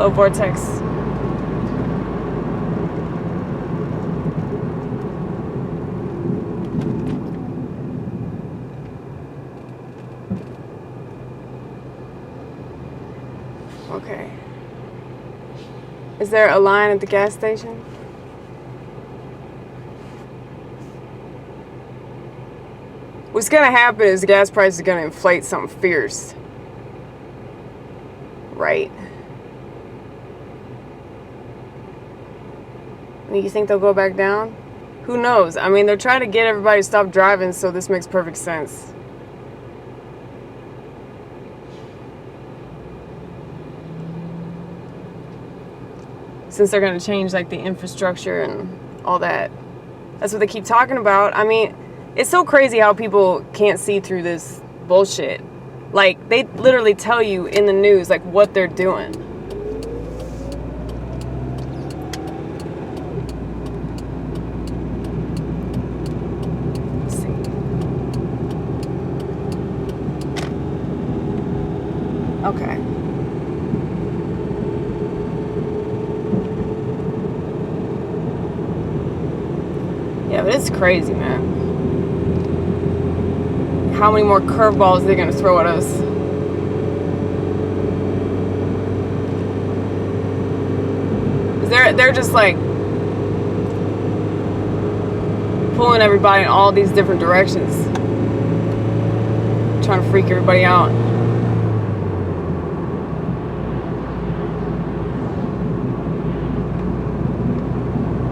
Hello, Vortex. Okay. Is there a line at the gas station? What's gonna happen is the gas price is gonna inflate something fierce. Right? You think they'll go back down? Who knows? I mean, they're trying to get everybody to stop driving, so this makes perfect sense. Since they're going to change like the infrastructure and all that. That's what they keep talking about. I mean, it's so crazy how people can't see through this bullshit. Like, they literally tell you in the news like what they're doing. Let's see. Okay. Yeah, but it's crazy, man. How many more curveballs they're gonna throw at us? They're just like pulling everybody in all these different directions, trying to freak everybody out.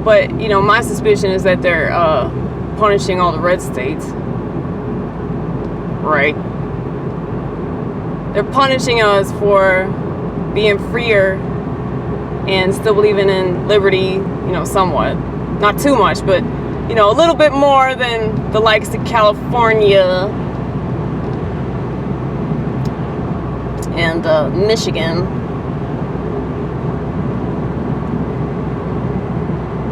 But, you know, my suspicion is that they're punishing all the red states. Right? They're punishing us for being freer and still believing in liberty, you know, somewhat. Not too much, but, you know, a little bit more than the likes of California and Michigan.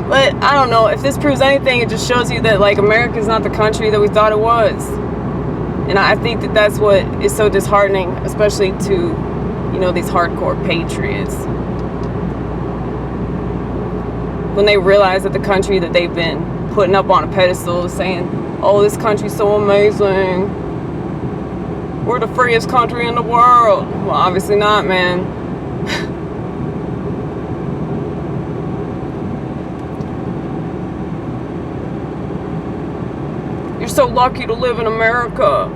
But I don't know, if this proves anything, it just shows you that like America's not the country that we thought it was. And I think that that's what is so disheartening, especially to, you know, these hardcore patriots. When they realize that the country that they've been putting up on a pedestal saying, oh, this country's so amazing. We're the freest country in the world. Well, obviously not, man. You're so lucky to live in America.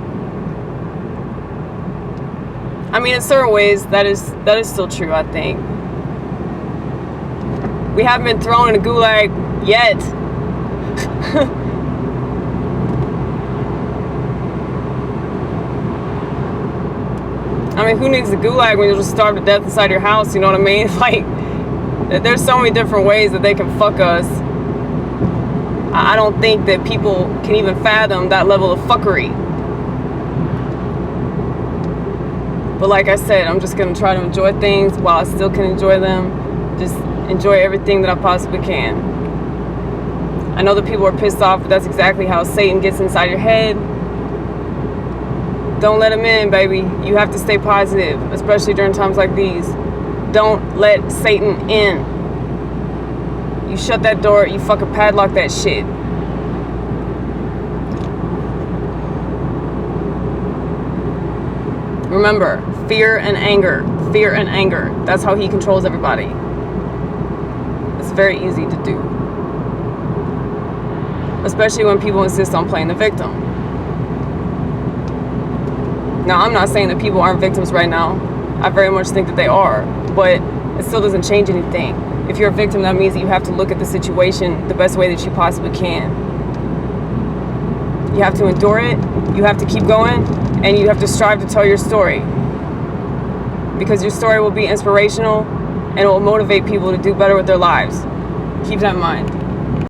I mean, in certain ways, that is still true, I think. We haven't been thrown in a gulag yet. I mean, who needs a gulag when you'll just starve to death inside your house, you know what I mean? Like, there's so many different ways that they can fuck us. I don't think that people can even fathom that level of fuckery. But like I said, I'm just going to try to enjoy things while I still can enjoy them. Just enjoy everything that I possibly can. I know that people are pissed off, but that's exactly how Satan gets inside your head. Don't let him in, baby. You have to stay positive, especially during times like these. Don't let Satan in. You shut that door, you fucking padlock that shit. Remember, fear and anger. Fear and anger. That's how he controls everybody. It's very easy to do. Especially when people insist on playing the victim. Now, I'm not saying that people aren't victims right now. I very much think that they are. But it still doesn't change anything. If you're a victim, that means that you have to look at the situation the best way that you possibly can. You have to endure it, you have to keep going, and you have to strive to tell your story. Because your story will be inspirational and it will motivate people to do better with their lives. Keep that in mind.